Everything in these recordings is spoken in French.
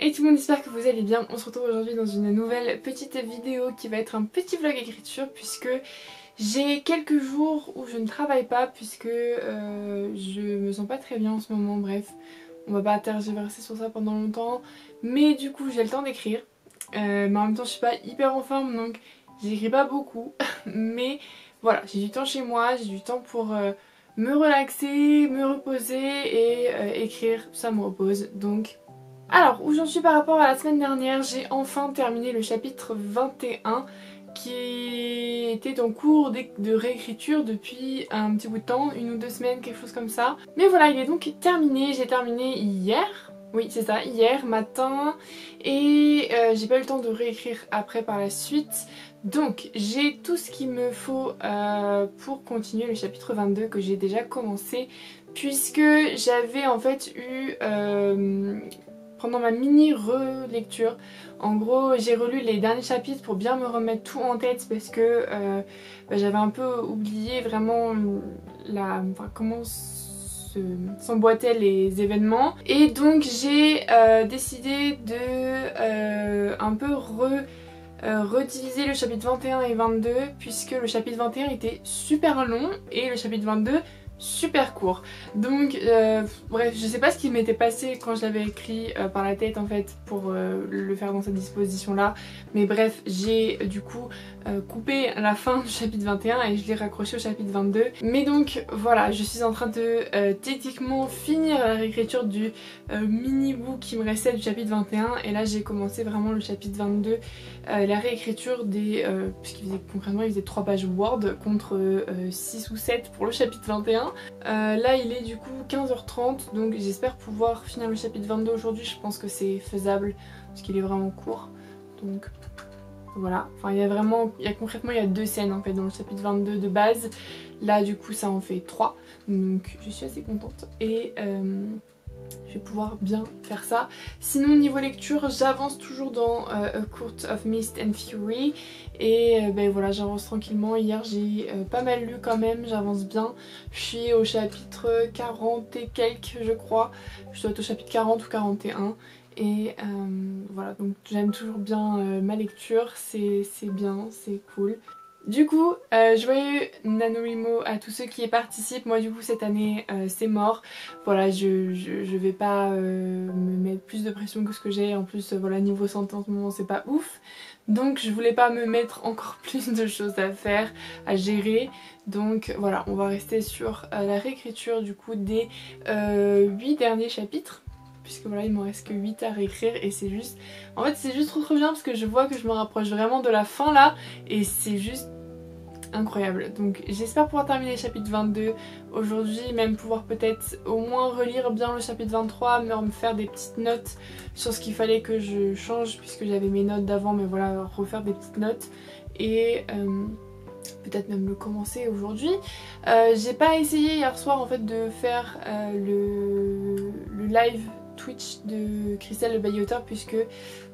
Hey tout le monde, j'espère que vous allez bien. On se retrouve aujourd'hui dans une nouvelle petite vidéo qui va être un petit vlog écriture puisque j'ai quelques jours où je ne travaille pas puisque je me sens pas très bien en ce moment. Bref, on va pas tergiverser sur ça pendant longtemps, mais du coup j'ai le temps d'écrire. Mais en même temps je suis pas hyper en forme donc j'écris pas beaucoup mais voilà, j'ai du temps chez moi, j'ai du temps pour me relaxer, me reposer et écrire, ça me repose donc. Alors, où j'en suis par rapport à la semaine dernière, j'ai enfin terminé le chapitre 21 qui était en cours de réécriture depuis un petit bout de temps, 1 ou 2 semaines, quelque chose comme ça. Mais voilà, il est donc terminé, j'ai terminé hier. Oui, c'est ça, hier matin, et j'ai pas eu le temps de réécrire après par la suite. Donc j'ai tout ce qu'il me faut pour continuer le chapitre 22 que j'ai déjà commencé, puisque j'avais en fait eu pendant ma mini relecture, en gros j'ai relu les derniers chapitres pour bien me remettre tout en tête parce que j'avais un peu oublié vraiment comment s'emboîtaient les événements, et donc j'ai décidé de un peu rediviser le chapitre 21 et 22 puisque le chapitre 21 était super long et le chapitre 22 super court. Donc bref, je sais pas ce qui m'était passé quand je l'avais écrit par la tête en fait pour le faire dans cette disposition là, mais bref, j'ai du coup coupé la fin du chapitre 21 et je l'ai raccroché au chapitre 22. Mais donc voilà, je suis en train de techniquement finir la réécriture du mini-book qui me restait du chapitre 21, et là j'ai commencé vraiment le chapitre 22, la réécriture des puisqu'il faisait concrètement il faisait 3 pages Word contre 6 ou 7 pour le chapitre 21. Là il est du coup 15h30, donc j'espère pouvoir finir le chapitre 22 aujourd'hui. Je pense que c'est faisable parce qu'il est vraiment court, donc voilà. Enfin concrètement il y a 2 scènes en fait dans le chapitre 22 de base. Là du coup ça en fait 3, donc je suis assez contente et je vais pouvoir bien faire ça. Sinon niveau lecture, j'avance toujours dans A Court of Mist and Fury, et ben voilà, j'avance tranquillement. Hier j'ai pas mal lu quand même, j'avance bien. Je suis au chapitre 40 et quelques je crois. Je dois être au chapitre 40 ou 41. Et voilà, donc j'aime toujours bien ma lecture, c'est bien, c'est cool. Du coup, joyeux NaNoWriMo à tous ceux qui y participent. Moi du coup cette année c'est mort. Voilà, je vais pas me mettre plus de pression que ce que j'ai. En plus voilà, niveau santé en ce moment c'est pas ouf. Donc je voulais pas me mettre encore plus de choses à faire, à gérer. Donc voilà, on va rester sur la réécriture du coup des 8 derniers chapitres, puisque voilà il m'en reste que 8 à réécrire, et c'est juste... En fait c'est juste trop bien parce que je vois que je me rapproche vraiment de la fin là, et c'est juste incroyable. Donc j'espère pouvoir terminer le chapitre 22 aujourd'hui, même pouvoir peut-être au moins relire bien le chapitre 23, mais me faire des petites notes sur ce qu'il fallait que je change puisque j'avais mes notes d'avant, mais voilà, refaire des petites notes et... peut-être même le commencer aujourd'hui. J'ai pas essayé hier soir en fait de faire le live Twitch de Christelle le Bailloteur, puisque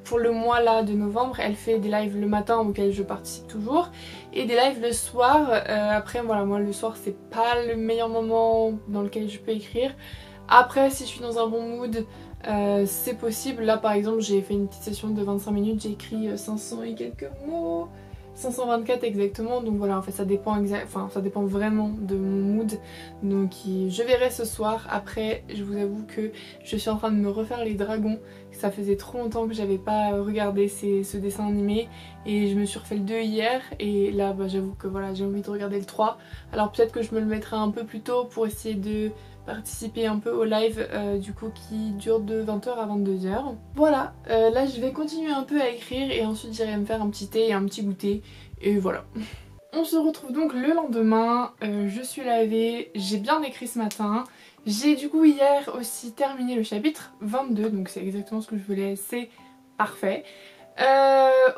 pour le mois là de novembre elle fait des lives le matin auxquels je participe toujours et des lives le soir. Après voilà, moi le soir c'est pas le meilleur moment dans lequel je peux écrire. Après si je suis dans un bon mood c'est possible. Là par exemple j'ai fait une petite session de 25 minutes, j'ai écrit 500 et quelques mots, 524 exactement, donc voilà en fait ça dépend ça dépend vraiment de mon mood, donc je verrai ce soir. Après je vous avoue que je suis en train de me refaire les dragons, ça faisait trop longtemps que j'avais pas regardé ce dessin animé et je me suis refait le 2 hier, et là bah, j'avoue que voilà j'ai envie de regarder le 3, alors peut-être que je me le mettrai un peu plus tôt pour essayer de participer un peu au live du coup qui dure de 20h à 22h. Voilà, là je vais continuer un peu à écrire et ensuite j'irai me faire un petit thé et un petit goûter, et voilà. On se retrouve donc le lendemain, je suis lavée, j'ai bien écrit ce matin. J'ai du coup hier aussi terminé le chapitre 22, donc c'est exactement ce que je voulais, c'est parfait.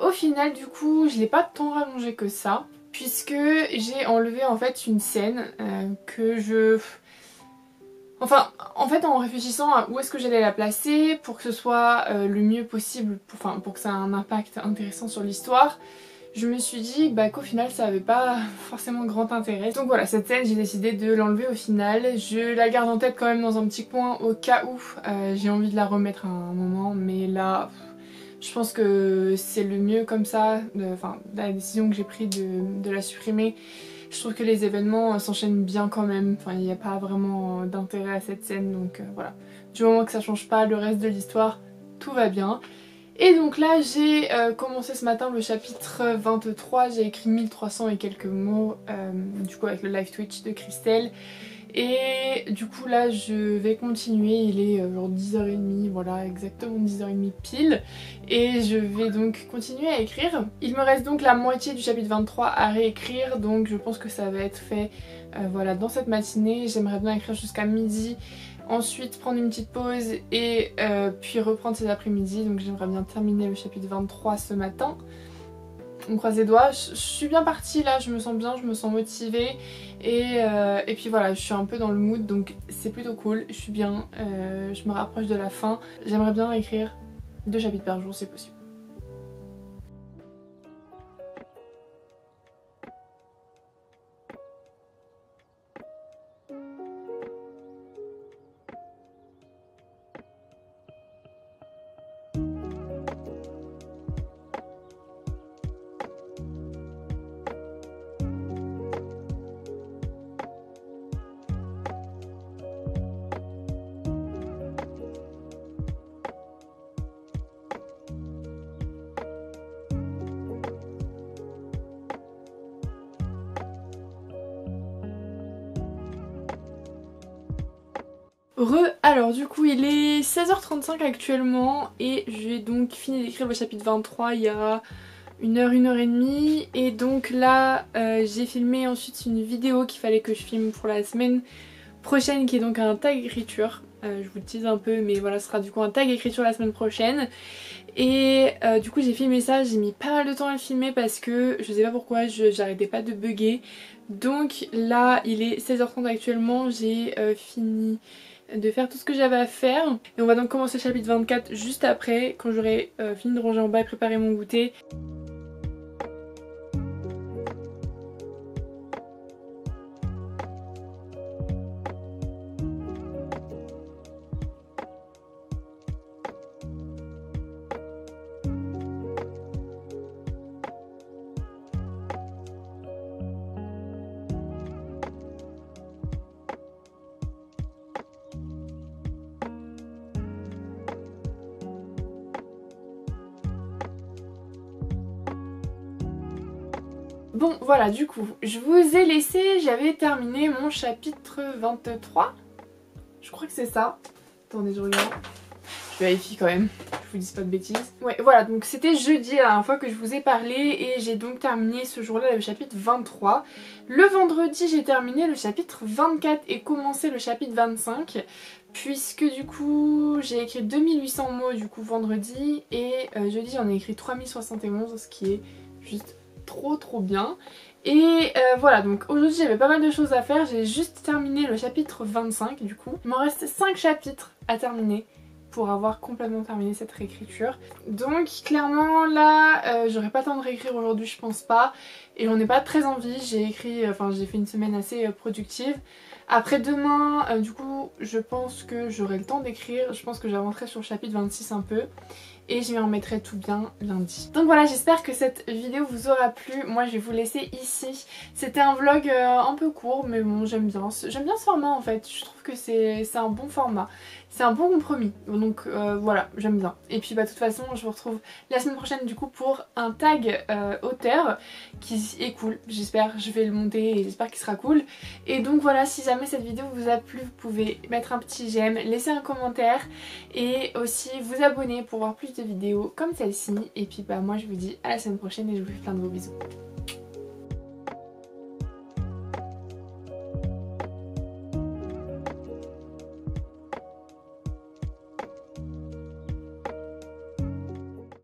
Au final du coup je l'ai pas tant rallongé que ça, puisque j'ai enlevé en fait une scène que je... Enfin, en fait, en réfléchissant à où est-ce que j'allais la placer pour que ce soit le mieux possible, pour que ça ait un impact intéressant sur l'histoire, je me suis dit bah, qu'au final ça avait pas forcément grand intérêt. Donc voilà, cette scène j'ai décidé de l'enlever au final. Je la garde en tête quand même dans un petit coin au cas où j'ai envie de la remettre à un moment, mais là je pense que c'est le mieux comme ça, enfin la décision que j'ai prise de la supprimer. Je trouve que les événements s'enchaînent bien quand même, enfin il n'y a pas vraiment d'intérêt à cette scène, donc voilà. Du moment que ça change pas le reste de l'histoire, tout va bien. Et donc là j'ai commencé ce matin le chapitre 23, j'ai écrit 1300 et quelques mots, du coup avec le live Twitch de Christelle. Et du coup là je vais continuer, il est genre 10h30, voilà exactement 10h30 pile. Et je vais donc continuer à écrire. Il me reste donc la moitié du chapitre 23 à réécrire, donc je pense que ça va être fait voilà, dans cette matinée. J'aimerais bien écrire jusqu'à midi, ensuite prendre une petite pause et puis reprendre cet après-midi. Donc j'aimerais bien terminer le chapitre 23 ce matin. On croise les doigts, je suis bien partie là, je me sens bien, je me sens motivée et puis voilà, je suis un peu dans le mood donc c'est plutôt cool, je suis bien, je me rapproche de la fin. J'aimerais bien écrire 2 chapitres par jour si possible. Alors du coup il est 16h35 actuellement et j'ai donc fini d'écrire le chapitre 23 il y a 1h, 1h30 et donc là j'ai filmé ensuite une vidéo qu'il fallait que je filme pour la semaine prochaine qui est donc un tag écriture. Je vous le tease un peu mais voilà, ce sera du coup un tag écriture la semaine prochaine. Et du coup j'ai filmé ça, j'ai mis pas mal de temps à le filmer parce que je sais pas pourquoi j'arrêtais pas de bugger. Donc là il est 16h30 actuellement, j'ai fini de faire tout ce que j'avais à faire. Et on va donc commencer le chapitre 24 juste après, quand j'aurai fini de ranger en bas et préparer mon goûter. Bon voilà, du coup je vous ai laissé, j'avais terminé mon chapitre 23. Je crois que c'est ça. Attendez, je regarde. Je vérifie quand même, je vous dis pas de bêtises. Ouais voilà, donc c'était jeudi la dernière fois que je vous ai parlé et j'ai donc terminé ce jour-là le chapitre 23. Le vendredi j'ai terminé le chapitre 24 et commencé le chapitre 25. Puisque du coup j'ai écrit 2800 mots du coup vendredi et jeudi j'en ai écrit 3071, ce qui est juste trop bien. Et voilà, donc aujourd'hui j'avais pas mal de choses à faire, j'ai juste terminé le chapitre 25 du coup. Il m'en reste 5 chapitres à terminer pour avoir complètement terminé cette réécriture. Donc clairement là j'aurais pas le temps de réécrire aujourd'hui, je pense pas. Et j'en ai pas très envie, j'ai écrit, enfin j'ai fait une semaine assez productive. Après demain du coup je pense que j'aurai le temps d'écrire, je pense que j'avancerai sur le chapitre 26 un peu. Et je m'y remettrai tout bien lundi. Donc voilà, j'espère que cette vidéo vous aura plu. Moi je vais vous laisser ici. C'était un vlog un peu court mais bon j'aime bien. J'aime bien ce format en fait. Je trouve que c'est un bon format. C'est un bon compromis. Donc voilà, j'aime bien. Et puis bah de toute façon je vous retrouve la semaine prochaine du coup pour un tag auteur qui est cool. J'espère, je vais le monter et j'espère qu'il sera cool. Et donc voilà, si jamais cette vidéo vous a plu, vous pouvez mettre un petit j'aime, laisser un commentaire et aussi vous abonner pour voir plus de vidéos comme celle-ci. Et puis bah moi je vous dis à la semaine prochaine et je vous fais plein de gros bisous.